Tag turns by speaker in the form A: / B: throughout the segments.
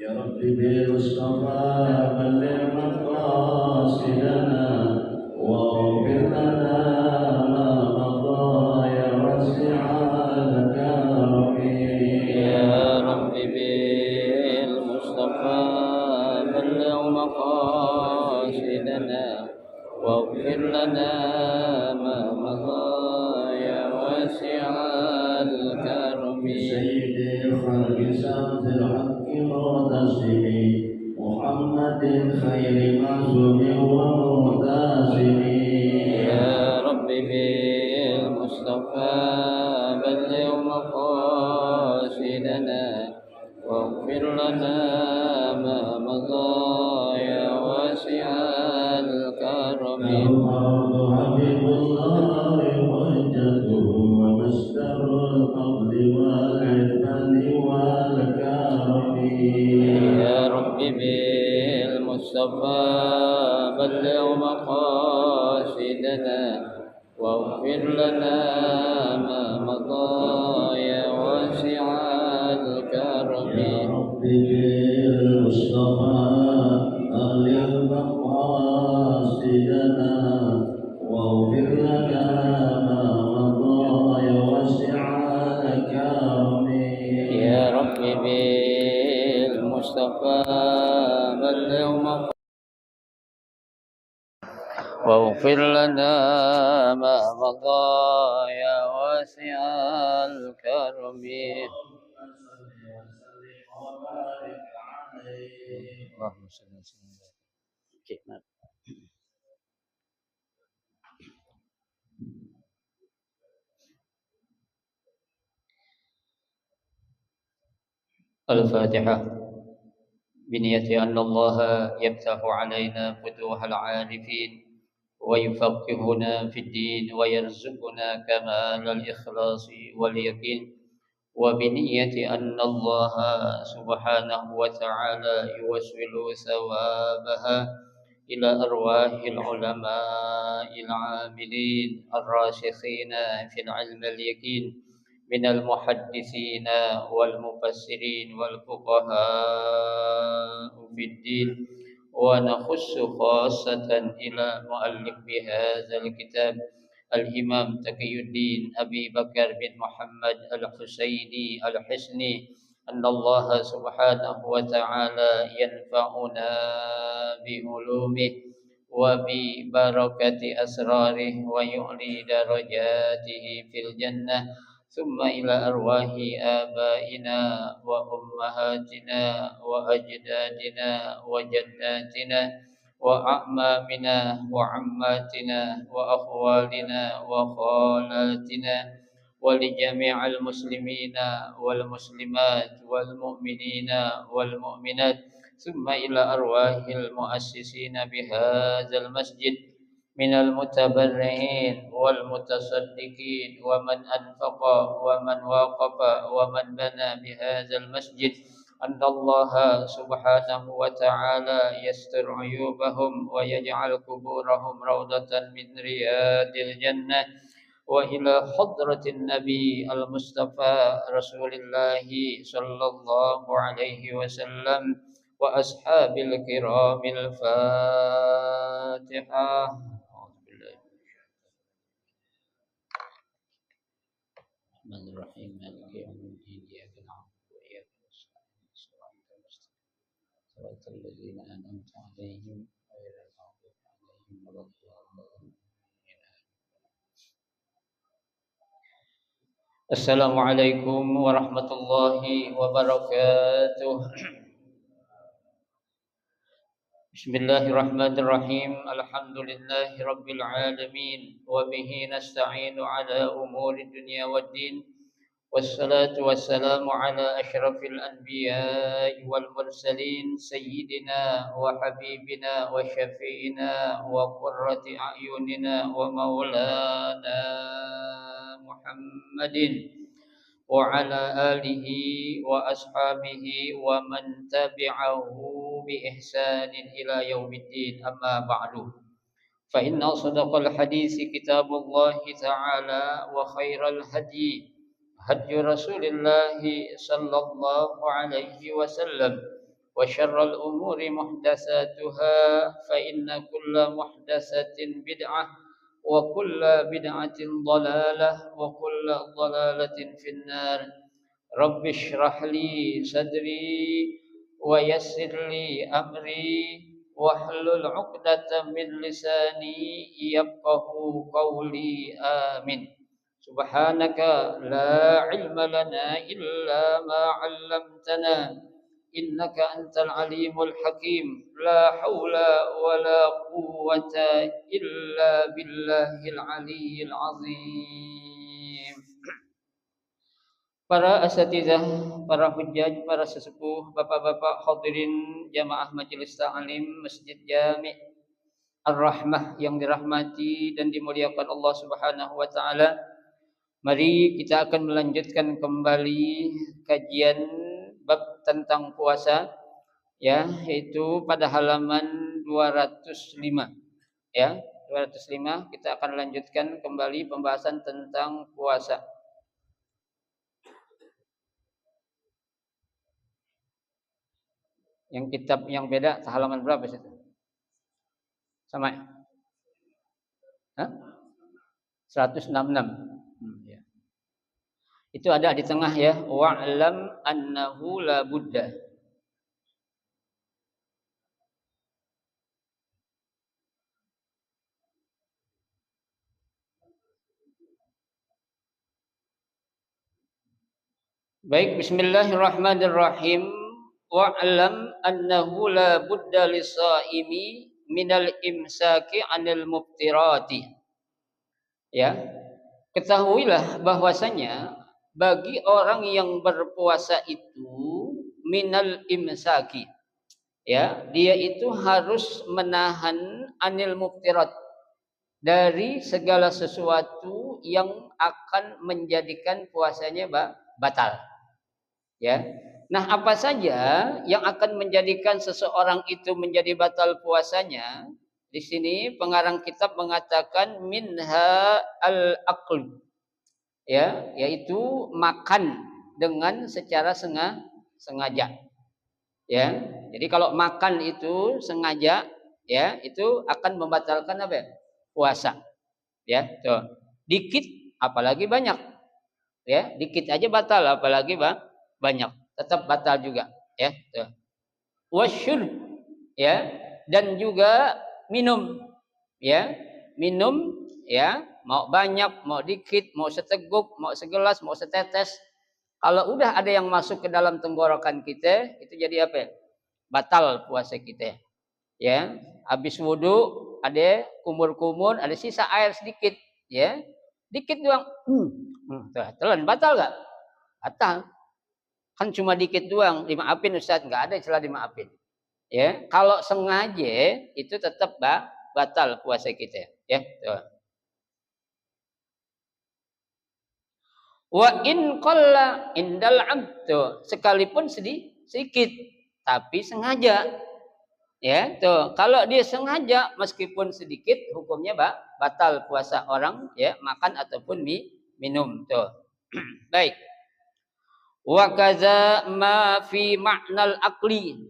A: يا رب بالمصطفى بلغ مقاصدنا واغفر لنا ما مضى يا واسع الكرم.
B: يا رب بالمصطفى بلغ مقاصدنا واغفر لنا ما مضى يا واسع الكرم.
A: سيد الخلق سمت الحق مغتسم محمد خير معصوم ومغتسم.
B: يا رب بالمصطفى بلغ مقاصدنا واغفر لنا ما مضى يا واسع الكرم.
A: الأرض حبيب الله حجته ومصدر الفضل والعفة والكرم.
B: يا رب بالمصطفى بلغ مقاصدنا واغفر لنا ما مضى يا واسع الكرم.
A: يا رب بالمصطفى بلغ مقاصدنا واغفر لنا ما مضى يا واسع الكرم.
B: يا رب بالمصطفى بلغ مقاصدنا واغفر لنا ما مضى يا واسع الكرم. اللهم صل وسلم. الفاتحة. بنية أن الله يفتح علينا فتوح العارفين ويفقهنا في الدين ويرزقنا كمال الإخلاص واليقين، وبنية أن الله سبحانه وتعالى يوصل ثوابها إلى أرواح العلماء العاملين الراسخين في العلم اليقين من المحدثين والمفسرين والفقهاء في الدين. ونخص خاصة إلى مؤلف هذا الكتاب الإمام تقي الدين أبي بكر بن محمد الحسيني الحسني أن الله سبحانه وتعالى ينفعنا بعلومه وببركة أسراره ويعلي درجاته في الجنة. ثم إلى أرواح آبائنا وأمهاتنا وأجدادنا وجداتنا وأعمامنا وعماتنا وأخوالنا وخالاتنا ولجميع المسلمين والمسلمات والمؤمنين والمؤمنات. ثم إلى أرواح المؤسسين بهذا المسجد من المتبرعين والمتصدقين ومن أنفق ومن واقف ومن بنى بهذا المسجد أن الله سبحانه وتعالى يستر عيوبهم ويجعل قبورهم روضة من رياض الجنة. وإلى حضرة النبي المصطفى رسول الله صلى الله عليه وسلم وأصحاب الكرام الفاتحة. الرحمن الرحيم مالك يوم الدين إياك نعبد وإياك نستعين صراط الذين أنعمت عليهم غير المغضوب عليهم ولا الضالين. Assalamualaikum warahmatullahi wabarakatuh. Bismillahirrahmanirrahim. Alhamdulillahi rabbil alamin wa bihi nasta'inu ala umuri dunya waddin. Wassalatu wassalamu ala asyrafil anbiya'i wal mursalin sayyidina wa habibina wa syafi'ina wa qurrati a'yunina wa maulana Muhammadin wa ala alihi wa ashabihi wa man tabi'ahu bi ihsanin ila yaumiddin. Amma ba'du. Fa inna asdaqal hadisi kitabullah ta'ala wa khairal hadi hadi Rasulillah sallallahu alaihi wasallam وشر الأمور محدثاتها فإن كل محدثة بدعة وكل بدعة ضلالة وكل ضلالة في النار رب اشرح لي صدري ويسر لي أمري واحلل عقدة من لساني يفقه قولي آمين سبحانك لا علم لنا إلا ما علمتنا إنك أنت العليم الحكيم لا حول ولا قوة إلا بالله العلي العظيم. Para asatidzah, para hujjaj, para sesepuh, bapak-bapak hadirin jamaah majelis ta'lim Masjid Jami' Ar-Rahmah yang dirahmati dan dimuliakan Allah Subhanahu wa taala. Mari kita akan melanjutkan kembali kajian bab tentang puasa ya, yaitu pada halaman 205 ya. 205 kita akan lanjutkan kembali pembahasan tentang puasa. Yang kitab yang beda halaman berapa situ? Sama? Hah? 166. Ya. Itu ada di tengah ya, wa'lam annahu la budda. Baik, bismillahirrahmanirrahim. Wa'lam annahu la budda lis-shaimi minal imsaki 'anil muftirati. Ya. Ketahuilah bahwasanya bagi orang yang berpuasa itu minal imsaki. Ya, dia itu harus menahan 'anil muftirat dari segala sesuatu yang akan menjadikan puasanya batal. Ya. Nah, apa saja yang akan menjadikan seseorang itu menjadi batal puasanya? Di sini pengarang kitab mengatakan minha al-aql. Ya, yaitu makan dengan secara sengaja. Ya. Jadi kalau makan itu sengaja ya, itu akan membatalkan apa ya? Puasa. Ya, tuh. Dikit apalagi banyak. Ya, dikit aja batal apalagi banyak. Tetap batal juga ya. Wasyurb ya, dan juga minum ya. Minum ya, mau banyak, mau dikit, mau seteguk, mau segelas, mau setetes. Kalau udah ada yang masuk ke dalam tenggorokan kita, itu jadi apa ya? Batal puasa kita. Ya, habis wudu ada kumur-kumur, ada sisa air sedikit ya. Dikit doang. Telan batal enggak? Batal. Kan cuma dikit doang, dimaafin Ustaz, enggak ada istilah dimaafin. Ya, kalau sengaja itu tetap batal puasa kita, ya. Tuh. Wa in qalla indal 'abd, sekalipun sedikit tapi sengaja. Ya, tuh. Kalau dia sengaja meskipun sedikit hukumnya batal puasa orang ya, makan ataupun minum tuh. Baik. Wa kaza ma fi ma'nal aqli.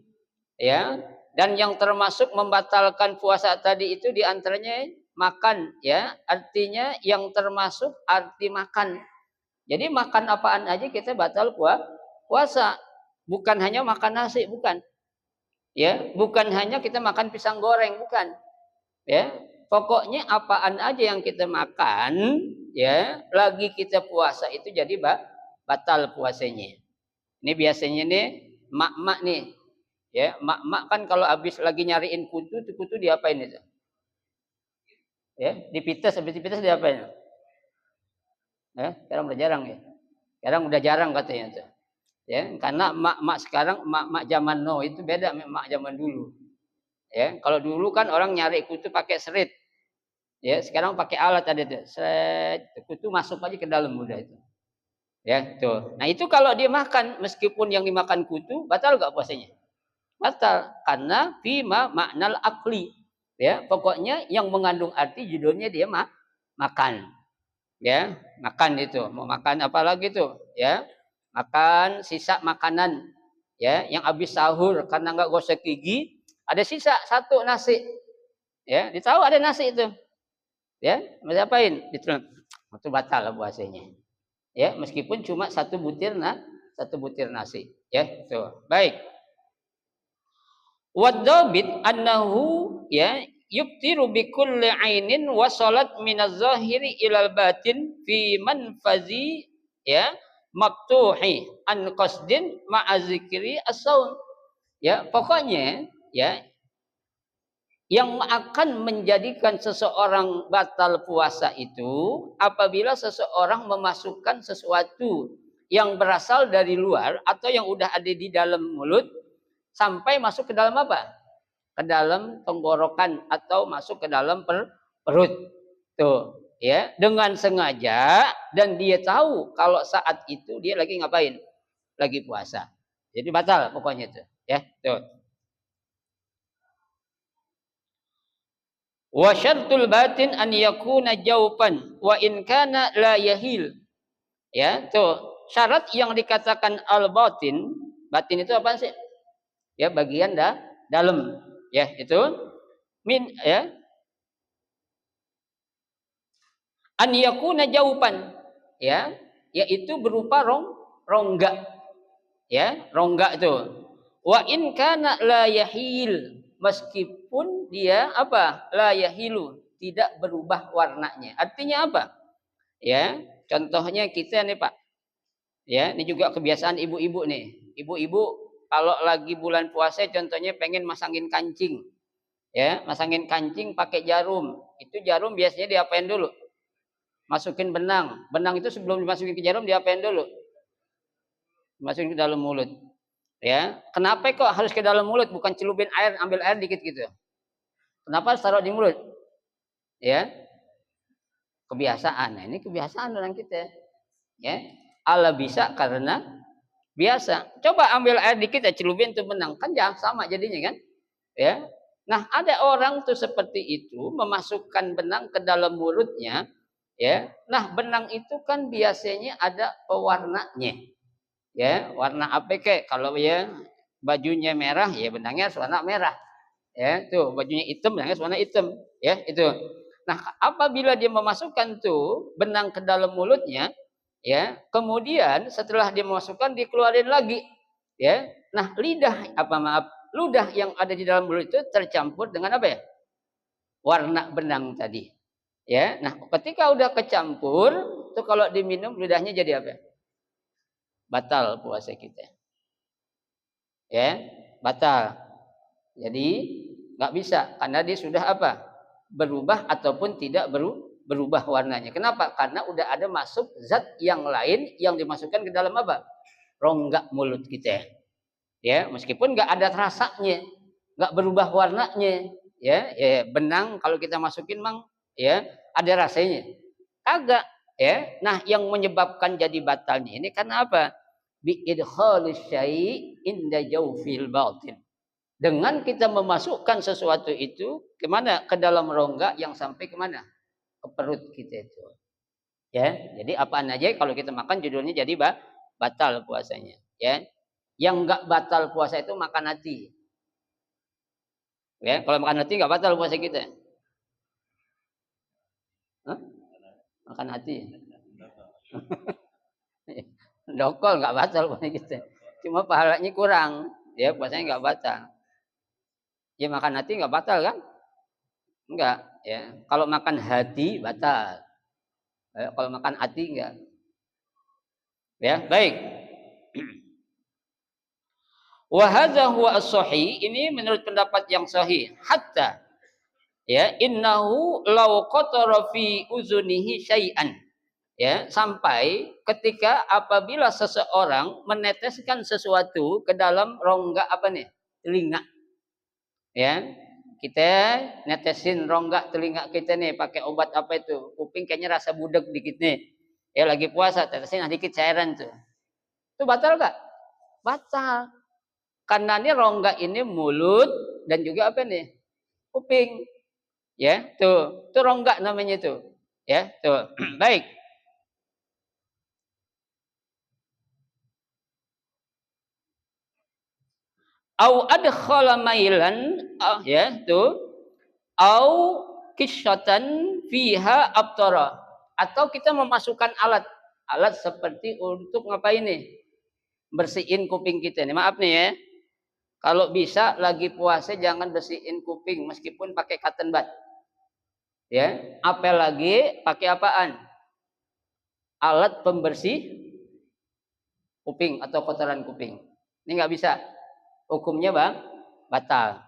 B: Ya, dan yang termasuk membatalkan puasa tadi itu diantaranya makan ya, artinya yang termasuk arti makan. Jadi makan apaan aja kita batal puasa. Bukan hanya makan nasi, bukan. Ya, bukan hanya kita makan pisang goreng, bukan. Ya, pokoknya apaan aja yang kita makan ya, lagi kita puasa itu jadi batal puasanya. Ini biasanya nih mak-mak nih. Ya, mak-mak kan kalau habis lagi nyariin kutu, tuh kutu diapain itu? Ya, dipites, habis dipites diapain? Ya, sekarang udah jarang ya. Sekarang udah jarang katanya tuh. Ya, karena mak-mak sekarang mak-mak zaman now itu beda sama mak zaman dulu. Ya, kalau dulu kan orang nyari kutu pakai serit. Ya, sekarang pakai alat ada tuh. Seret, kutu masuk aja ke dalam udah itu. Ya, tuh. Nah, itu kalau dia makan meskipun yang dimakan kutu, batal enggak puasanya? Batal karena fima maknal akli. Ya, pokoknya yang mengandung arti judulnya dia makan. Ya, makan itu. Mau makan apa lagi tuh? Ya. Makan sisa makanan. ya, yang habis sahur karena nggak gosok gigi, ada sisa satu nasi, ya, ditahu ada nasi itu, ya, mau diapain? Ditelan, itu batal puasanya, ya, meskipun cuma satu butir nasi, ya, itu. Baik. Wadabit annahu, ya, yubtiru bi kulli ainin wasalat minaz zahiri ilal batin fi manfazi, ya, maftuhi an qasdin ma'a zikri as-saum. Ya, pokoknya, ya, yang akan menjadikan seseorang batal puasa itu apabila seseorang memasukkan sesuatu yang berasal dari luar atau yang udah ada di dalam mulut sampai masuk ke dalam apa? Ke dalam tenggorokan atau masuk ke dalam perut. Tuh, ya, dengan sengaja dan dia tahu kalau saat itu dia lagi ngapain? Lagi puasa. Jadi batal pokoknya itu, ya. Tuh. Wa syartul batin an yakuna jawfan wa in kana la yahil. Ya, tuh. Syarat yang dikatakan al-batin, batin itu apa sih? Ya, bagian dalam. Ya, itu min, ya, an yakuna jawfan, ya, yaitu berupa rongga, ya, rongga itu. Wa in kana la yahil, meskipun dia apa? La yahilu, tidak berubah warnanya. Artinya apa? Ya, contohnya kita nih Pak. Ya, ini juga kebiasaan ibu-ibu nih. Ibu-ibu kalau lagi bulan puasa contohnya pengen masangin kancing. Ya, masangin kancing pakai jarum. Itu jarum biasanya diapain dulu? Masukin benang. Benang itu sebelum dimasukin ke jarum diapain dulu? Masukin ke dalam mulut. Ya, kenapa kok harus ke dalam mulut, bukan celupin air, ambil air dikit gitu? Kenapa harus taruh di mulut? Ya, kebiasaan. Nah, ini kebiasaan orang kita. Ya, Allah bisa karena biasa. Coba ambil air dikit ya celupin tuh benang, kan jangan sama jadinya kan? Ya. Nah, ada orang tuh seperti itu memasukkan benang ke dalam mulutnya, ya. Nah, benang itu kan biasanya ada pewarnanya. Ya, warna apa kek? Kalau ya bajunya merah, ya benangnya warna merah. Ya, tuh bajunya hitam, benangnya warna hitam. Ya, itu. Nah, apabila dia memasukkan tuh benang ke dalam mulutnya, ya, kemudian setelah dia memasukkan dikeluarin lagi, ya. Nah, ludah yang ada di dalam mulut itu tercampur dengan apa ya? Warna benang tadi. Ya, nah ketika udah kecampur, tuh kalau diminum ludahnya jadi apa? Batal puasa kita. Ya, batal. Jadi nggak bisa karena dia sudah apa? Berubah ataupun tidak berubah warnanya. Kenapa? Karena udah ada masuk zat yang lain yang dimasukkan ke dalam apa? Rongga mulut kita. Ya, meskipun nggak ada rasanya, nggak berubah warnanya. Ya, ya, benang kalau kita masukin mang, ya, ada rasanya. Kagak, ya. Nah, yang menyebabkan jadi batalnya ini karena apa? Bi idkhalis syai' inda jawfil batin. Dengan kita memasukkan sesuatu itu kemana? Ke dalam rongga yang sampai kemana? Ke perut kita itu. Ya, jadi apaan aja kalau kita makan judulnya jadi batal puasanya. Ya, yang enggak batal puasa itu makan hati. Ya, kalau makan hati enggak batal puasa kita. Hah? Makan hati. Dokol enggak batal puasa kita. Cuma pahalanya kurang. Ya, puasanya enggak batal. Ya makan hati enggak batal kan? Enggak, ya. Kalau makan hati batal. Ya, kalau makan hati enggak. Ya, baik. Wa hadza huwa as-sahih, ini menurut pendapat yang sahih. Hatta, ya, innahu law qatara fi uzunihi syai'an. Ya, sampai ketika apabila seseorang meneteskan sesuatu ke dalam rongga apa nih? Telinga. Ya, kita netesin rongga telinga kita nih pakai obat apa itu? Kuping kayaknya rasa budek dikit nih. Ya lagi puasa, tetesin dikit cairan tuh. Itu batal enggak? Batal. Karena ini rongga ini mulut dan juga apa nih? Kuping. Ya, tuh. Itu rongga namanya itu. Ya, tuh. Baik. Au adkhala mailan, ya tuh, au kisyatan fiha abtara, atau kita memasukkan alat seperti untuk ngapain nih, bersihin kuping kita nih. Maaf nih ya, kalau bisa lagi puasa jangan bersihin kuping meskipun pakai cotton bud, ya. Apalagi pakai apaan, alat pembersih kuping atau kotoran kuping, ini nggak bisa, hukumnya bang batal,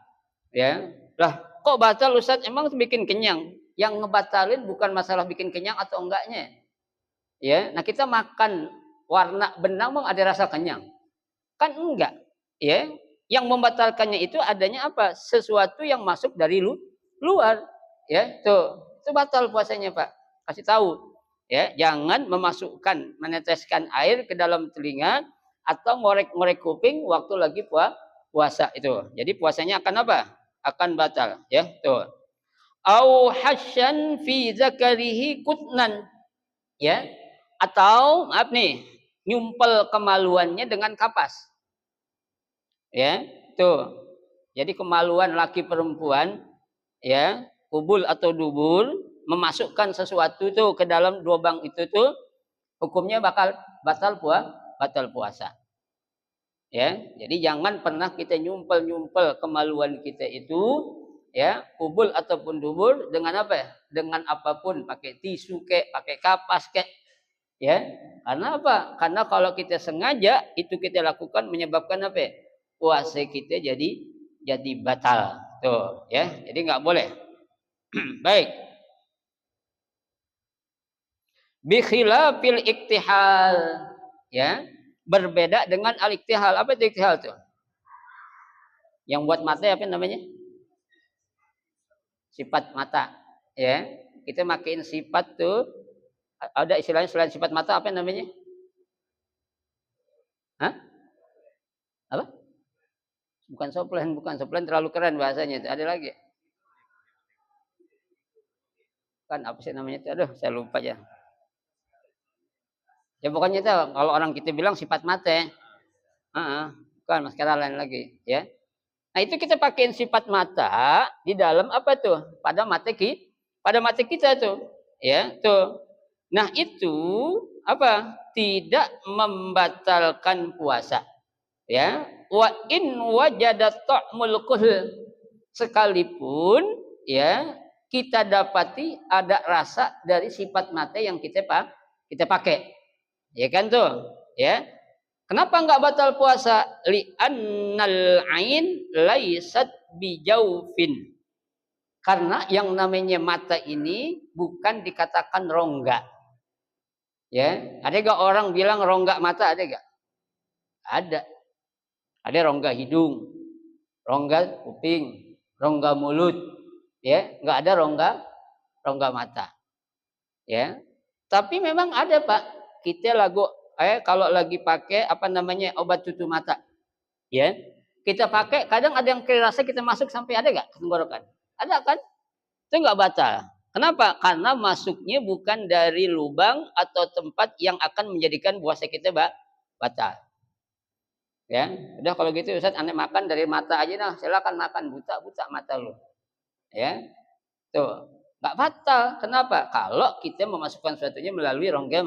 B: ya. Lah kok batal Ustaz, emang bikin kenyang? Yang ngebatalin bukan masalah bikin kenyang atau enggaknya, ya. Nah kita makan warna benang memang ada rasa kenyang? Kan enggak, ya. Yang membatalkannya itu adanya apa? Sesuatu yang masuk dari luar, ya. Itu batal puasanya Pak. Kasih tahu, ya. Jangan memasukkan, meneteskan air ke dalam telinga atau ngorek-ngorek kuping waktu lagi puasa itu. Jadi puasanya akan apa? Akan batal, ya. Tuh. Au hasyan fi zakarihi kutnan, ya. Atau maaf nih, nyumpel kemaluannya dengan kapas. Ya, tuh. Jadi kemaluan laki perempuan, ya, kubul atau dubur, memasukkan sesuatu tuh ke dalam lubang itu tuh, hukumnya bakal batal puasa. Ya, jadi jangan pernah kita nyumpel-nyumpel kemaluan kita itu, ya, kubul ataupun dubur dengan apa ya? Dengan apapun, pakai tisu kek, pakai kapas kek, ya. Karena apa? Karena kalau kita sengaja itu kita lakukan menyebabkan apa ya? Puasa kita jadi batal. Tuh, ya. Jadi nggak boleh. Baik. Bi khilafil iktihal, ya. Berbeda dengan al-iktihal. Apa itu iktihal tuh? Yang buat mata apa namanya? Sifat mata, ya. Kita makin sifat tuh, ada istilahnya selain sifat mata apa namanya? Hah? Apa? Bukan soplen terlalu keren bahasanya. Ada lagi. Kan apa sih namanya itu? Aduh, saya lupa ya. Ya pokoknya itu kalau orang kita bilang sifat mata. Bukan maskara lain lagi, ya. Nah, itu kita pakein sifat mata di dalam apa tuh? Pada mata kita tuh, ya, tuh. Nah, itu apa? Tidak membatalkan puasa, ya. Wa in wajadat ta'mul kuhl, sekalipun, ya, kita dapati ada rasa dari sifat mata yang kita pakai, ya kan tuh, ya. Kenapa enggak batal puasa? Li'annal ain laisat bijaufin, karena yang namanya mata ini bukan dikatakan rongga, ya. Ada gak orang bilang rongga mata? Ada gak? Ada rongga hidung, rongga kuping, rongga mulut, ya. Nggak ada rongga mata, ya. Tapi memang ada Pak, kita kalau lagi pakai apa namanya obat tutup mata, ya, kita pakai, kadang ada yang kerasa kita masuk sampai ada nggak ke tenggorokan? Ada kan? Itu nggak batal. Kenapa? Karena masuknya bukan dari lubang atau tempat yang akan menjadikan puasa kita batal. Ya, udah kalau gitu Ustaz, aneh makan dari mata aja nah, silakan makan, buta mata lu. Ya. Tuh, nggak batal. Kenapa? Kalau kita memasukkan sesuatunya melalui rongga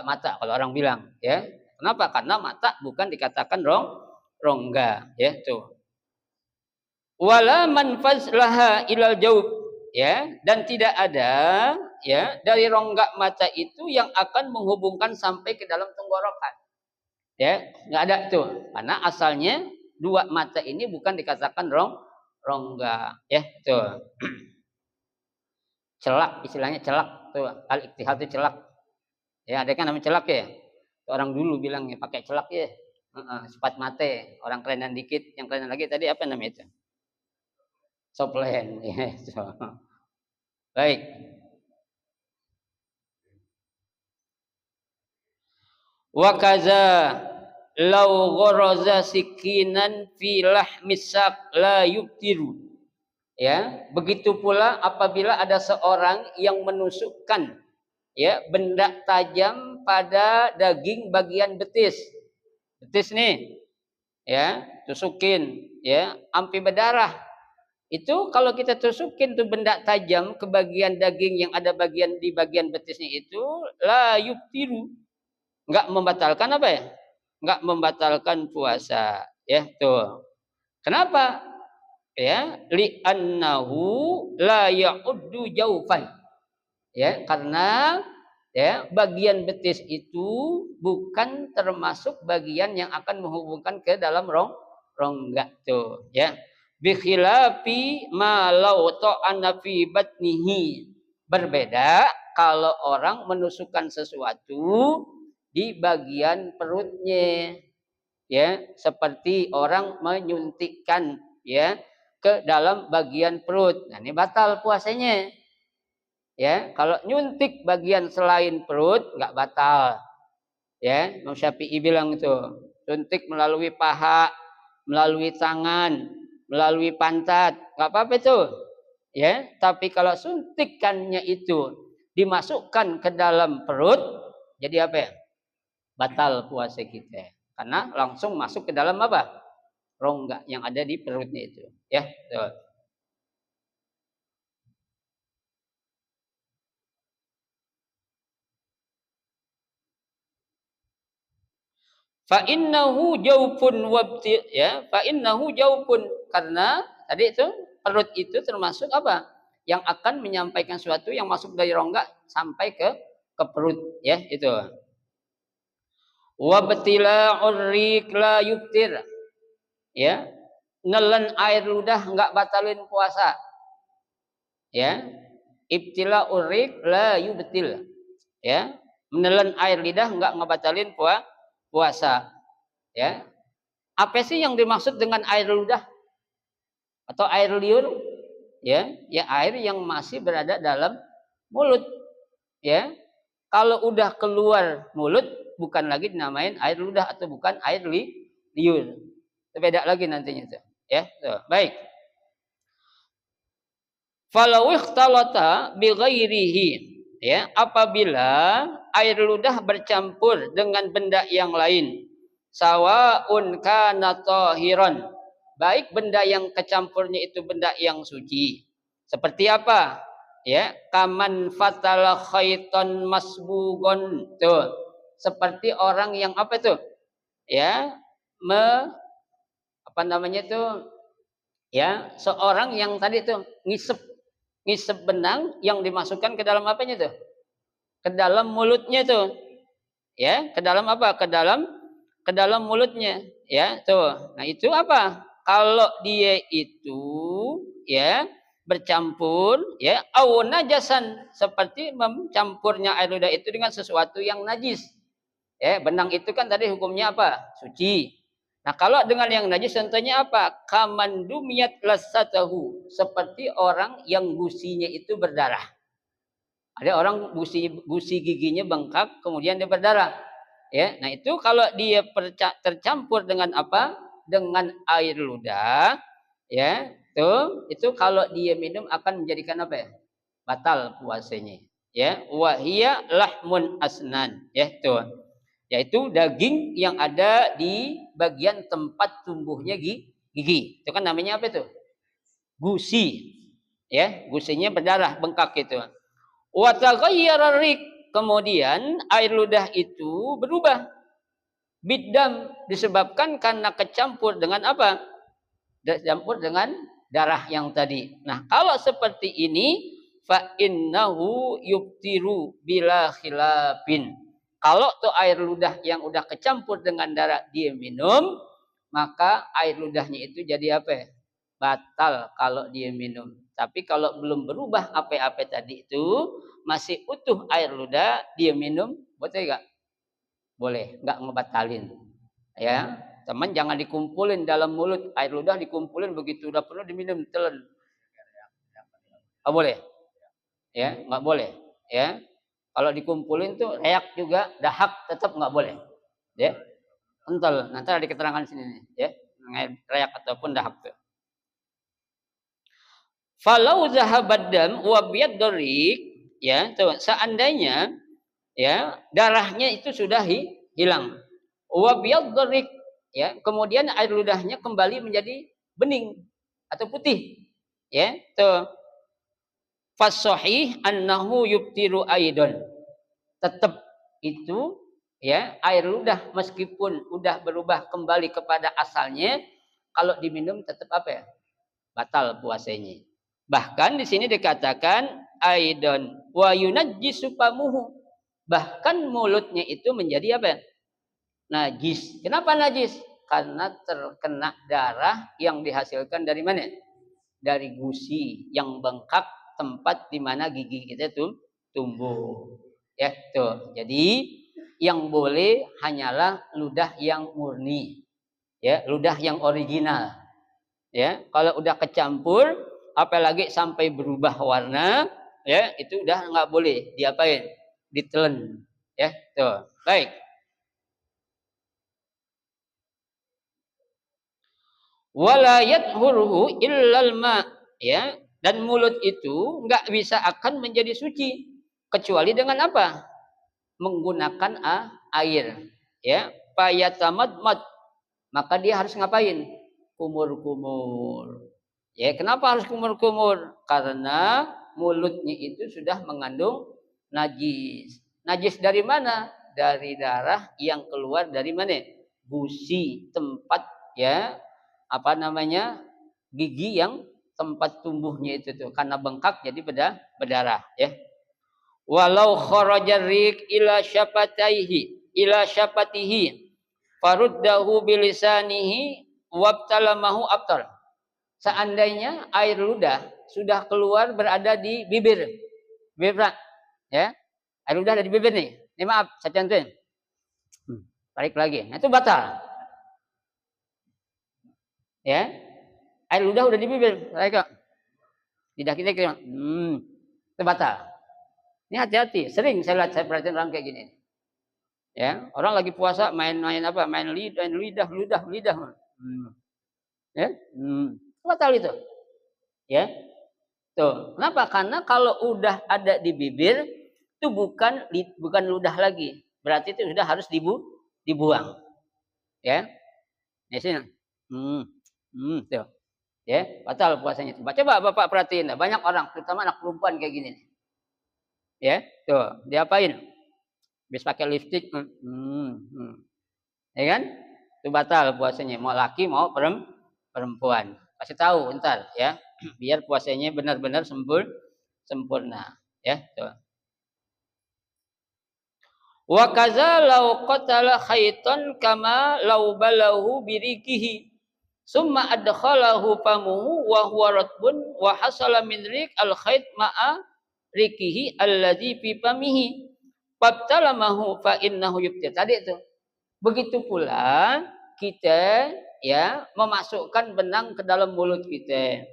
B: mata, kalau orang bilang, ya. Kenapa? Karena mata bukan dikatakan rongga, ya, tuh. Wala manfaz laha ilal jaub, ya, dan tidak ada, ya, dari rongga mata itu yang akan menghubungkan sampai ke dalam tenggorokan. Ya, nggak ada tuh. Karena asalnya dua mata ini bukan dikatakan rongga, ya, tuh. Celak, istilahnya celak tuh, al-iktihal itu celak. Ya, ada kan namanya celak ya. Orang dulu bilangnya pakai celak ya. Sifat mate, orang kerenan dikit, yang kerenan lagi tadi apa namanya itu? Soplen, ya. Baik. Wa kaza law gharaza sikinan fi lahmis sak la yubtiru. Ya, begitu pula apabila ada seorang yang menusukkan, ya, benda tajam pada daging bagian betis. Betis nih. ya, tusukin, ya, ampi berdarah. Itu kalau kita tusukin tuh benda tajam ke bagian daging yang ada bagian di bagian betisnya itu la yubtilu, enggak membatalkan apa ya? Enggak membatalkan puasa, ya, tuh. Kenapa? Ya, li'annahu la ya'uddu jaufan. Ya, karena ya bagian betis itu bukan termasuk bagian yang akan menghubungkan ke dalam rongga tuh, ya. Bi khilafi ma law ta'ana fi batnihi. Berbeda kalau orang menusukkan sesuatu di bagian perutnya, ya, seperti orang menyuntikkan, ya, ke dalam bagian perut. Nah, ini batal puasanya. Ya, kalau nyuntik bagian selain perut nggak batal. Ya, Imam Syafi'i bilang itu, suntik melalui paha, melalui tangan, melalui pantat, nggak apa-apa itu. Ya, tapi kalau suntikannya itu dimasukkan ke dalam perut, jadi apa ya? Batal puasa kita. Karena langsung masuk ke dalam apa? Rongga yang ada di perutnya itu. Ya, tuh. Fa innahu jaufun wabti, ya, fa innahu jaufun, karena tadi itu perut itu termasuk apa? Yang akan menyampaikan sesuatu yang masuk dari rongga sampai ke perut, ya, itu. Wabtila'ur riq la yubtir. Ya. Nelen air ludah enggak batalin puasa. Ya. Ibtila'ur riq la yubtil. Ya. Menelan air lidah enggak ngebatalin puasa. Ya. Apa sih yang dimaksud dengan air ludah atau air liur? Ya, ya air yang masih berada dalam mulut. Ya. Kalau udah keluar mulut bukan lagi dinamain air ludah atau bukan air liur. Beda lagi nantinya itu. Ya, tuh. Baik. Falau ikhtalata bi ghairihi, ya, apabila air ludah bercampur dengan benda yang lain, sawaun kana tahiran, baik benda yang kecampurnya itu benda yang suci. Seperti apa? Ya, kaman fatala khaiton masbugon, tuh. Seperti orang yang apa tuh? Ya, apa namanya tuh? Ya, seorang yang tadi tuh ngisep benang yang dimasukkan ke dalam apanya tuh? Ke dalam mulutnya tuh. Ya, ke dalam apa? Ke dalam mulutnya, ya, tuh. Nah, itu apa? Kalau dia itu, ya, bercampur, ya, au najasan, seperti mencampurnya air ludah itu dengan sesuatu yang najis. Ya, benang itu kan tadi hukumnya apa? Suci. Nah, kalau dengan yang najis contohnya apa? Kamandumiyat lasatahu, seperti orang yang gusinya itu berdarah. Ada orang gusi giginya bengkak kemudian dia berdarah. Ya, nah itu kalau dia tercampur dengan apa? Dengan air ludah, ya, itu kalau dia minum akan menjadikan apa ya? Batal puasanya. Ya, wahia lahmun asnan, ya, tuh. Yaitu daging yang ada di bagian tempat tumbuhnya gigi. Itu kan namanya apa itu? Gusi. Ya, gusinya berdarah, bengkak itu. Wa taghayyara riq, kemudian air ludah itu berubah. Bidam, disebabkan karena kecampur dengan apa? Kecampur dengan darah yang tadi. Nah, kalau seperti ini fa innahu yubtiru bila khilafin. Kalau tuh air ludah yang udah kecampur dengan darah dia minum, maka air ludahnya itu jadi apa ya? Batal kalau dia minum. Tapi kalau belum berubah apa-apa tadi itu, masih utuh air ludah, dia minum, boleh enggak? Boleh, enggak ngebatalin. Ya, teman jangan dikumpulin dalam mulut, air ludah dikumpulin begitu udah penuh diminum telan. Oh, boleh? Ya, enggak boleh. Ya. Kalau dikumpulin tuh reak juga, dahak tetap nggak boleh. Ya. Kental. Nanti ada keterangan sini nih, ya. Reak ataupun dahak tuh. Falau zahabad dam wa biyadrik, ya, tuh, seandainya, ya, darahnya itu sudah hilang. Wa biyadrik, ya, kemudian air ludahnya kembali menjadi bening atau putih, ya, tuh. Fasahih annahu yubtiru aidon. Tetap itu, ya, air ludah meskipun udah berubah kembali kepada asalnya, kalau diminum tetap apa ya? Batal puasanya. Bahkan di sini dikatakan aidon wa yunajjisu famuhu. Bahkan mulutnya itu menjadi apa? Najis. Kenapa najis? Karena terkena darah yang dihasilkan dari mana? Dari gusi yang bengkak, tempat di mana gigi kita tuh tumbuh. Ya, tuh. Jadi yang boleh hanyalah ludah yang murni. Ya, ludah yang original. Ya, kalau udah kecampur, apalagi sampai berubah warna, ya, itu udah nggak boleh diapain? Ditelan. Ya, tuh. Baik. Wala yadhuruhu illal ma, ya, dan mulut itu nggak bisa akan menjadi suci kecuali dengan apa? Menggunakan air, ya. Payatamadmad, maka dia harus ngapain? Kumur-kumur. Ya, kenapa harus kumur-kumur? Karena mulutnya itu sudah mengandung najis. Najis dari mana? Dari darah yang keluar dari mana? Gusi, tempat, ya, apa namanya, gigi yang tempat tumbuhnya itu tuh, karena bengkak jadi berdarah, ya. Walau kharaja rik ila syapatihi faruddahu bilisanihi wabtalamahu abtal. Seandainya air ludah sudah keluar berada di bibir, ya, air ludah ada di bibir nih. Ini maaf, saya cantuin. Tarik lagi, nah, itu batal. Ya, air ludah udah di bibir, tarik. Lidah kita itu batal. Ini hati-hati. Sering saya perhatiin orang kayak gini. Ya, orang lagi puasa main-main apa? Main lidah. Ya, batal itu. Ya, tuh. Kenapa? Karena kalau udah ada di bibir itu bukan ludah lagi. Berarti itu sudah harus dibuang. Ya, di sini. Tuh. Ya, batal puasanya. Coba Bapak perhatiin, banyak orang, terutama anak perempuan kayak gini. Ya, tuh, diapain? Habis pakai lipstik, ya kan? Itu batal puasanya. Mau laki mau perempuan. Kasih tahu ntar, ya, biar puasanya benar-benar sempurna. Ya, tuh. Wa kaza law qatala khaitan kama law balahu birikihi summa adkhalahu famuhu wa huwa ratbun wa hasala min rik al khait ma'a rikihi alladzi fi famihi fabtalamahu fa innahu yubtir. Tadi itu. Begitu pula kita, ya, memasukkan benang ke dalam mulut kita.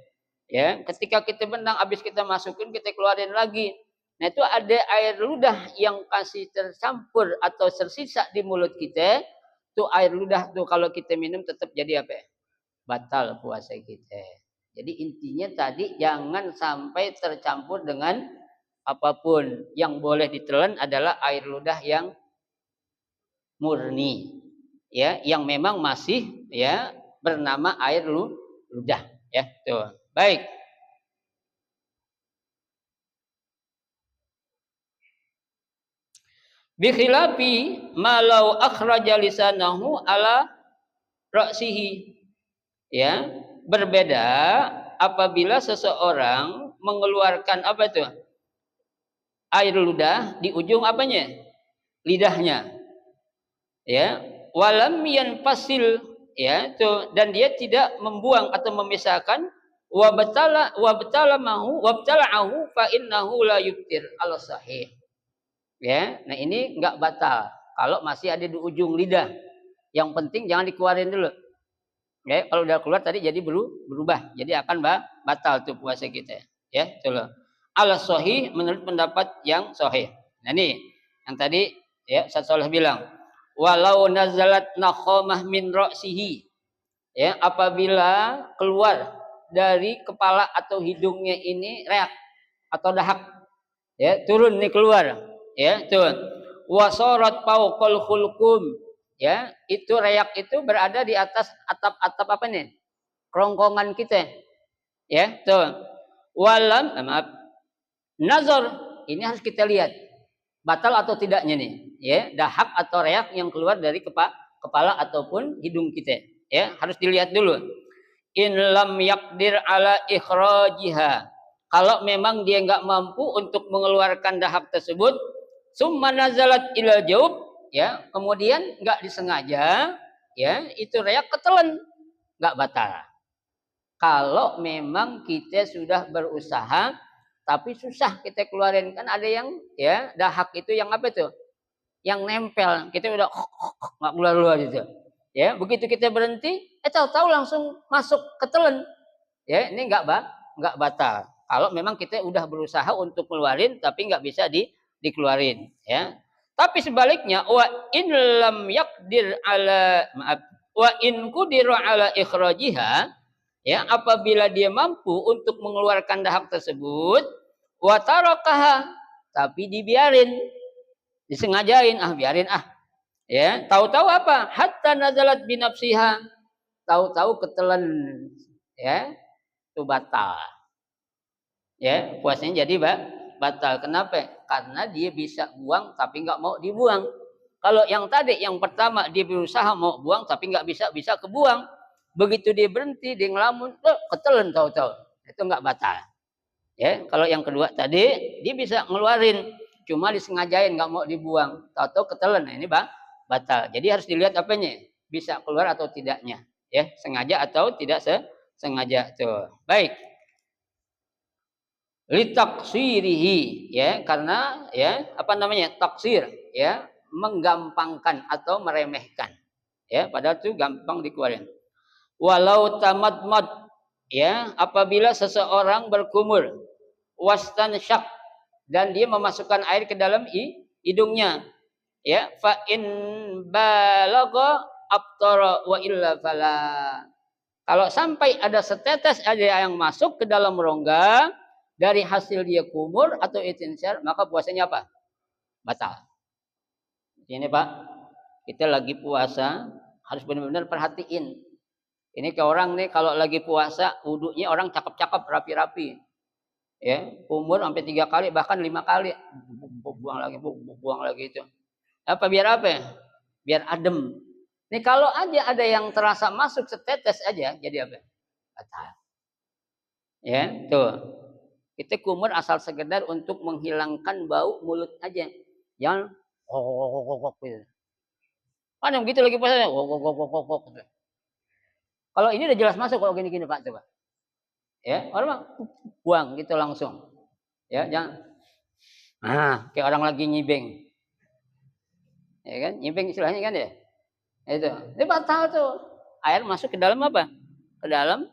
B: Ya, ketika kita benang habis kita masukin, kita keluarin lagi. Nah, itu ada air ludah yang kasih tercampur atau tersisa di mulut kita. Itu air ludah tuh kalau kita minum tetap jadi apa? Batal puasa kita. Jadi intinya tadi jangan sampai tercampur dengan apapun. Yang boleh ditelan adalah air ludah yang murni, ya, yang memang masih, ya, bernama air ludah, ya, tuh. Baik. Bi khilafi malau akhraja lisanahu ala ra'sihi, ya, berbeda apabila seseorang mengeluarkan apa itu? Air ludah di ujung apanya? Lidahnya. Ya, walam yanfasil, ya, itu, dan dia tidak membuang atau memisahkan wa batala'ahu fa innahu la yubtir al sahih. Ya, nah ini enggak batal kalau masih ada di ujung lidah. Yang penting jangan dikeluarin dulu. Ya, kalau udah keluar tadi jadi berubah, jadi akan batal tuh puasa kita. Ya, itu loh. Al sahih menurut pendapat yang sahih. Nah, ini yang tadi, ya, Ustaz Saleh bilang, walau nazalat nakhamah min ra'sihi, ya, apabila keluar dari kepala atau hidungnya ini reak atau dahak, ya, turun nih keluar, ya, turun. Wasarat fawqal khulqum, ya, itu reak itu berada di atas atap-atap apa nih? Kerongkongan kita. Ya, tuh. Maaf. Nazar, ini harus kita lihat batal atau tidaknya nih, ya, dahak atau reak yang keluar dari kepala ataupun hidung kita, ya, harus dilihat dulu. In lam yakdir ala ikhrajiha, kalau memang dia nggak mampu untuk mengeluarkan dahak tersebut, summa nazalat ila jaub, ya, kemudian nggak disengaja, ya, itu reak ketelan, nggak batal. Kalau memang kita sudah berusaha tapi susah kita keluarin, kan ada yang, ya, dahak itu yang apa tuh? Yang nempel, kita udah nggak keluar-keluar gitu. Ya, begitu kita berhenti, tahu-tahu langsung masuk ke telan. Ya, ini nggak batal. Kalau memang kita udah berusaha untuk keluarin tapi nggak bisa dikeluarin, ya. Tapi sebaliknya, wa in lam yakdir ala maaf, wa in qudira ala ikhrajiha, ya, apabila dia mampu untuk mengeluarkan dahak tersebut, wa tarakaha, tapi dibiarin, disengajain, biarin ya, tahu-tahu apa? Hatta nazalat binafsiha, tahu-tahu ketelan, ya, itu batal. Ya, puasanya jadi batal. Kenapa? Karena dia bisa buang tapi nggak mau dibuang. Kalau yang tadi, yang pertama, dia berusaha mau buang tapi nggak bisa kebuang. Begitu dia berhenti, dia ngelamun, ketelan tahu-tahu, itu nggak batal. Ya, kalau yang kedua tadi, dia bisa ngeluarin, cuma disengajain nggak mau dibuang, tahu-tahu ketelan, ini batal. Jadi harus dilihat apanya, bisa keluar atau tidaknya, ya, sengaja atau tidak sengaja tuh. Baik. Litaksirihi, ya, karena, ya, apa namanya, taksir, ya, menggampangkan atau meremehkan, ya, padahal itu gampang dikeluarin. Walau tamadmad, ya, apabila seseorang berkumur, wastansyak, dan dia memasukkan air ke dalam hidungnya, ya, fa in balagha abtara wa illa fala, kalau sampai ada setetes aja yang masuk ke dalam rongga dari hasil dia kumur atau istinsar, maka puasanya apa? Batal. Ini Pak, kita lagi puasa harus benar-benar perhatiin. Ini ke orang nih kalau lagi puasa wudunya orang cakep-cakep, rapi-rapi. Ya, kumur sampai 3 kali bahkan 5 kali. Buang lagi itu. Apa biar apa ya? Biar adem. Nih kalau aja ada yang terasa masuk setetes aja, jadi apa? Batal. Ya, tuh. Kita kumur asal sekedar untuk menghilangkan bau mulut aja. Jangan gitu. Kan begitu lagi puasa. Kalau ini udah jelas masuk, kalau gini-gini Pak, coba. Ya, orang buang gitu langsung. Ya, jangan. Kayak orang lagi nyibeng. Ya kan? Nyibeng istilahnya kan ya. Itu. Ini batal tuh. Air masuk ke dalam apa? Ke dalam,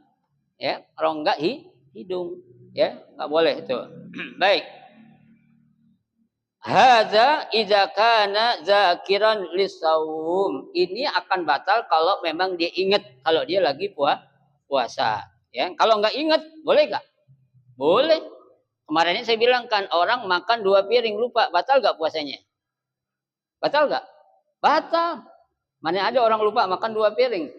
B: ya, rongga hidung. Ya, nggak boleh itu. Baik. Hadza idza kana zakiran lisaum. Ini akan batal kalau memang dia ingat kalau dia lagi puasa. Ya, kalau nggak ingat, boleh nggak? Boleh. Kemarin ini saya bilang kan, orang makan 2 piring lupa, batal nggak puasanya? Batal nggak? Batal. Mana ada orang lupa makan 2 piring?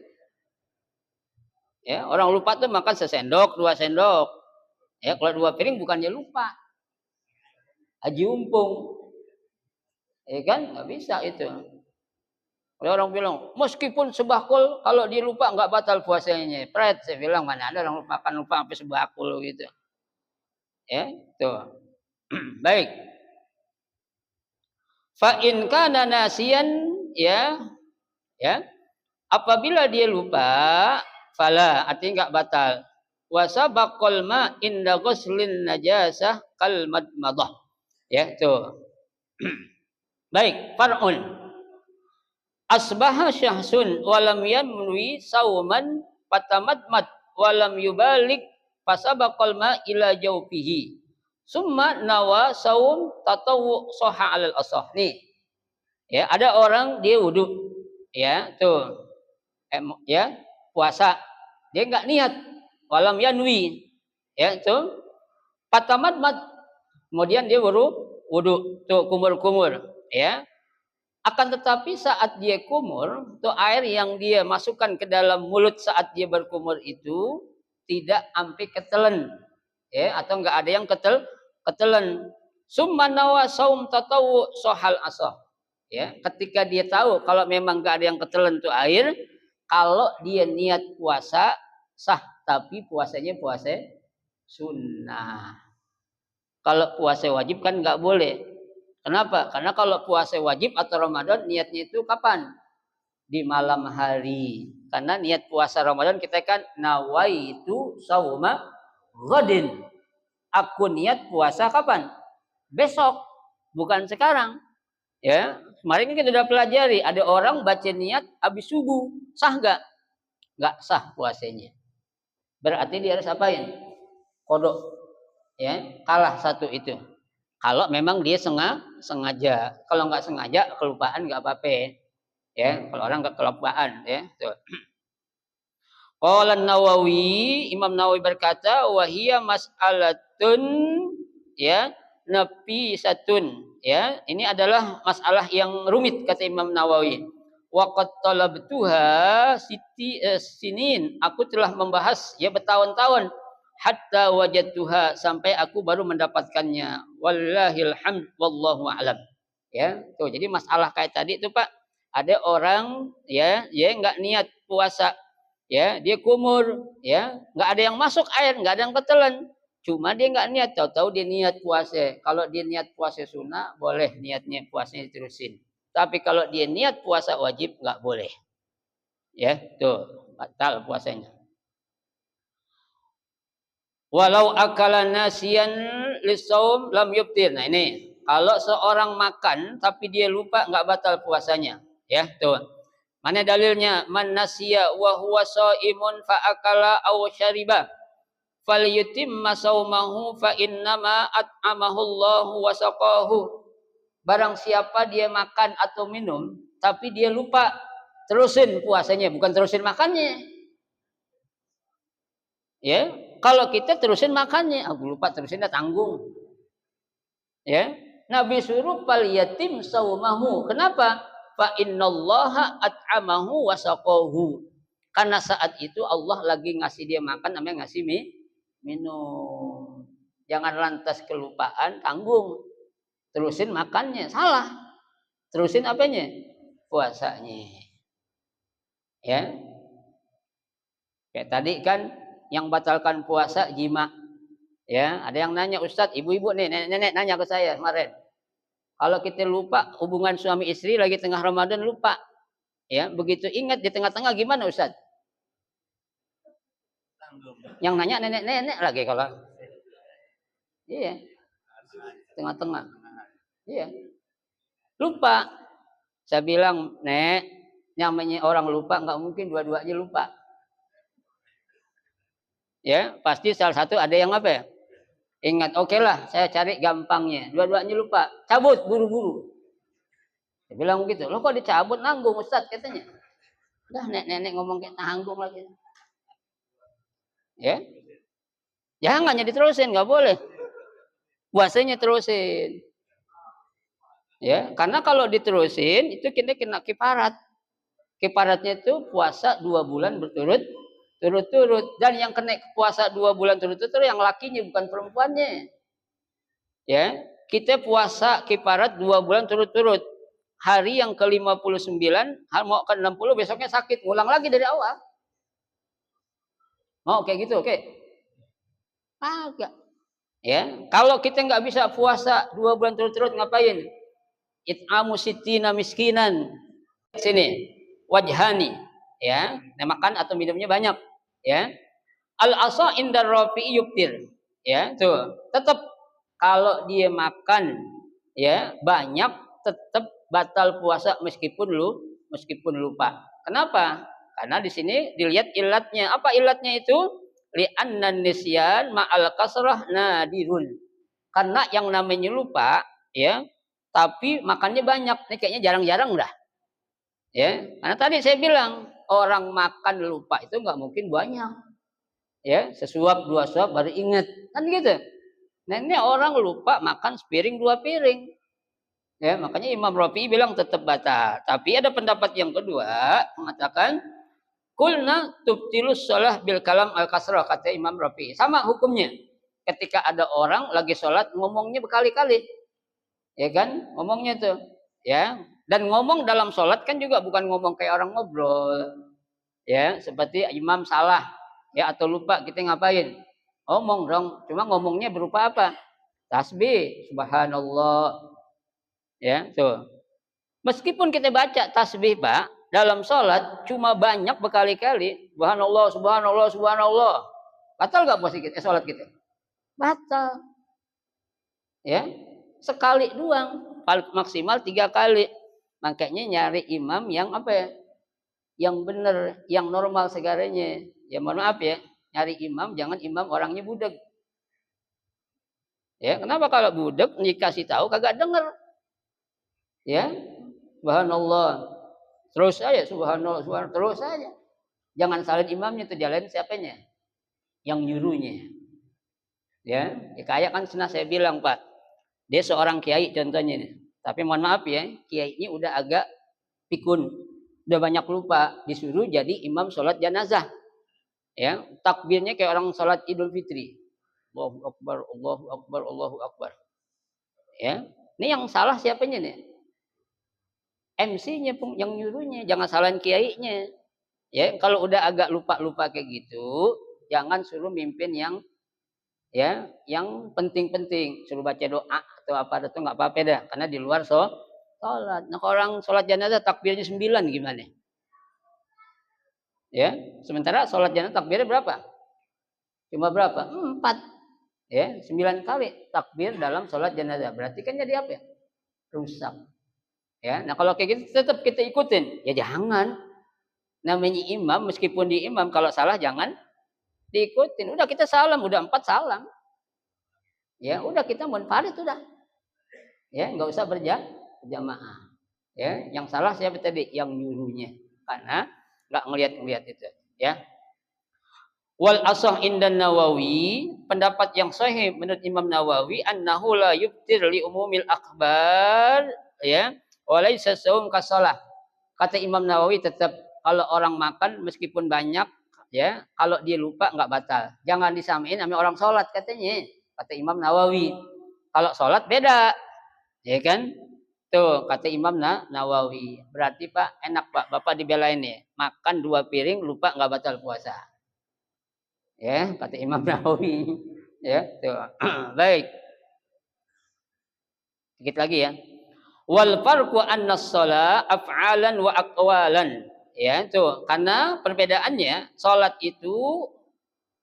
B: Ya, orang lupa tuh makan sesendok, 2 sendok. Ya, kalau 2 piring bukannya lupa. Haji umpung. Ya kan? Nggak bisa itu. Kalau orang bilang, meskipun sebakul, kalau dia lupa nggak batal puasanya. Pret, saya bilang, mana ada orang lupa sampai sebakul gitu. Ya, tuh. Baik. Fa in kana nasiyan, ya, apabila dia lupa, fala, artinya nggak batal. Wa sabaqal ma inda ghuslin najasah kal madmadah. Ya, tuh. Baik, far'un. Asbaha syahsun walam yanwi sauman fatamadmad walam yubalik fasabaqal ma ila jawfihi. Summa nawa saum tatawwu soha alal asah. Nih. Ya, ada orang dia wudu. Ya, tuh. Ya, puasa. Dia enggak niat. Walam yanwi. Ya, tuh. Fatamadmad. Kemudian dia wudu. Tuh kumur-kumur. Ya. Akan tetapi saat dia kumur, tuh air yang dia masukkan ke dalam mulut saat dia berkumur itu tidak sampai ketelen, ya, atau enggak ada yang ketelen. Summa nawa saum tatawu sohal asah. Ya, ketika dia tahu kalau memang enggak ada yang ketelen tuh air, kalau dia niat puasa sah, tapi puasanya puasa sunnah. Kalau puasa wajib kan enggak boleh. Kenapa? Karena kalau puasa wajib atau Ramadan niatnya itu kapan? Di malam hari. Karena niat puasa Ramadan kita kan nawaitu sauma ghadin. Aku niat puasa kapan? Besok, bukan sekarang. Ya, kemarin kan kita sudah pelajari, ada orang baca niat habis subuh, sah enggak? Enggak sah puasanya. Berarti dia harus apain? Kodok. Ya, kalah satu itu. Kalau memang dia sengaja. Kalau enggak sengaja, kelupaan enggak apa-apa. Ya, kalau orang enggak kelupaan, ya. Tuh. Qala Nawawi, Imam Nawawi berkata, wa hiya mas'alatun, ya, nafisatun, ya. Ini adalah masalah yang rumit kata Imam Nawawi. Wa qad talabtuha sinin. Aku telah membahas ya bertahun-tahun hatta wajadtuha, sampai aku baru mendapatkannya. Wallahil hamd wallahu a'lam. Ya, tuh. Jadi masalah kayak tadi itu Pak, ada orang ya enggak niat puasa. Ya, dia kumur, ya, enggak ada yang masuk air, enggak ada yang ketelan. Cuma dia enggak niat, tahu-tahu dia niat puasa. Kalau dia niat puasa sunnah, boleh niatnya puasanya diterusin. Tapi kalau dia niat puasa wajib enggak boleh. Ya, tuh, batal puasanya. Walau akala nasiyan lisaum lam yubtir. Nah ini, kalau seorang makan tapi dia lupa enggak batal puasanya. Ya, tuh. Mana dalilnya? Man nasiya wa huwa shaimun fa akala aw syariba falyutimma saumahu fa innama at'amahu Allahu wa saqahu. Barang siapa dia makan atau minum tapi dia lupa, terusin puasanya, bukan terusin makannya. Ya, kalau kita terusin makannya, aku lupa terusin dah tanggung. Ya, Nabi suruh fal yatim saumahu. Kenapa? Fa innallaha at'amahu wa saqahu. Karena saat itu Allah lagi ngasih dia makan, namanya ngasih minum. Jangan lantas kelupaan, tanggung. Terusin makannya, salah. Terusin apanya? Puasanya. Ya. Kayak tadi kan yang batalkan puasa jima. Ya, ada yang nanya, Ustadz, ibu-ibu nih, nenek-nenek nanya ke saya kemarin. Kalau kita lupa hubungan suami istri lagi tengah Ramadan lupa. Ya, begitu ingat di tengah-tengah gimana Ustaz? Yang nanya nenek-nenek lagi kalau. Iya. Tengah-tengah. Iya. Lupa. Saya bilang, "Nek, namanya orang lupa enggak mungkin dua-duanya lupa." Ya, pasti salah satu ada yang apa ya? Ingat, oke lah, saya cari gampangnya. Dua-duanya lupa. Cabut buru-buru. Dia bilang begitu. Lo kok dicabut, nanggung Ustaz katanya. Dah nenek ngomong kayak tanggung lagi. Ya. Jangan jadi terusin, nggak boleh. Puasanya terusin. Ya, karena kalau diterusin itu kita kena kifarat. Kifaratnya itu puasa 2 bulan berturut-turut. Dan yang kena puasa 2 bulan turut-turut yang lakinya bukan perempuannya. Ya, kita puasa kifarat 2 bulan turut-turut. Hari yang ke-59, mau ke-60 besoknya sakit, ngulang lagi dari awal. Mau kayak gitu, oke? Agak. Ya, kalau kita nggak bisa puasa 2 bulan turut-turut ngapain? It'amu sittina miskinan. Sini, wajhani, ya, makan atau minumnya banyak, ya. Al-asa indar rafi'i yubtir. Ya, tuh. Tetap kalau dia makan ya banyak tetap batal puasa meskipun lupa. Kenapa? Karena di sini dilihat ilatnya. Apa ilatnya itu? Li'anna nisyan ma'al kasrah nadirun. Karena yang namanya lupa, ya, tapi makannya banyak. Ini kayaknya jarang-jarang dah. Ya, karena tadi saya bilang orang makan lupa itu nggak mungkin banyak. Ya, sesuap 2 suap baru ingat. Kan gitu. Nah, ini orang lupa makan sepiring 2 piring. Ya, makanya Imam Rafi'i bilang tetap batal. Tapi ada pendapat yang kedua mengatakan kulna tubtilus shalah bil kalam al kasrah, kata Imam Rafi'i. Sama hukumnya. Ketika ada orang lagi sholat ngomongnya berkali-kali. Ya kan? Ngomongnya tuh, ya. Dan ngomong dalam sholat kan juga bukan ngomong kayak orang ngobrol. Ya, seperti imam salah ya atau lupa kita ngapain? Ngomong dong. Cuma ngomongnya berupa apa? Tasbih, subhanallah. Ya, tuh. Meskipun kita baca tasbih, Pak, dalam sholat cuma banyak berkali-kali, subhanallah, subhanallah, subhanallah. Batal nggak puasa kita, sholat kita? Batal. Ya, sekali doang, maksimal 3 kali. Makanya nyari imam yang apa ya? Yang benar, yang normal segaranya. Ya mohon maaf ya, nyari imam jangan imam orangnya budek. Ya, kenapa kalau budek dikasih tahu kagak denger? Ya, subhanallah. Terus aja subhanallah, subhanallah, terus aja. Jangan salin imamnya, itu jalan siapanya? Yang nyuruhnya. Ya, kayak kan senang saya bilang, Pak. Dia seorang kiai contohnya nih. Tapi mohon maaf ya, kiai ini udah agak pikun. Udah banyak lupa, disuruh jadi imam sholat jenazah. Ya, takbirnya kayak orang sholat Idul Fitri. Allahu Akbar, Allahu Akbar, Allahu Akbar. Ya, ini yang salah siapanya nih? MC-nya yang nyuruhnya, jangan salahin kiainya. Ya, kalau udah agak lupa-lupa kayak gitu, jangan suruh mimpin yang ya, yang penting-penting, suruh baca doa atau apa itu nggak apa-apa dah, karena di luar sholat. Nah, kalau orang sholat jenazah takbirnya 9 gimana? Ya, sementara sholat jenazah takbirnya berapa? Cuma berapa? 4. Ya, 9 kali takbir dalam sholat jenazah. Berarti kan jadi apa ya? Rusak. Ya, nah kalau kayak gitu tetap kita ikutin. Ya jangan. Namanya imam, meskipun di imam kalau salah jangan diikutin. Udah kita salam, udah 4 salam. Ya, udah kita munfarid udah. Ya, nggak usah berjamaah. Ya, yang salah siapa tadi? Yang nyuruhnya. Karena nggak ngelihat itu, ya. Wal asah indan Nawawi, pendapat yang sahih menurut Imam Nawawi, annahu la yubtir li umumil akhbar, ya. Walaysa saum kasalah. Kata Imam Nawawi tetap kalau orang makan meskipun banyak, ya, kalau dia lupa nggak batal. Jangan disamain sama orang sholat katanya. Kata Imam Nawawi. Kalau sholat beda, ya kan? Tuh kata Imam Nawawi. Berarti Pak enak Pak, Bapak dibelain nih. Makan 2 piring lupa nggak batal puasa. Ya, kata Imam Nawawi. Ya, tuh. Baik. Sedikit lagi ya. Wal farqu anna shalah af'alan wa aqwalan. Ya, tuh. Karena perbedaannya salat itu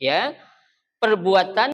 B: ya perbuatan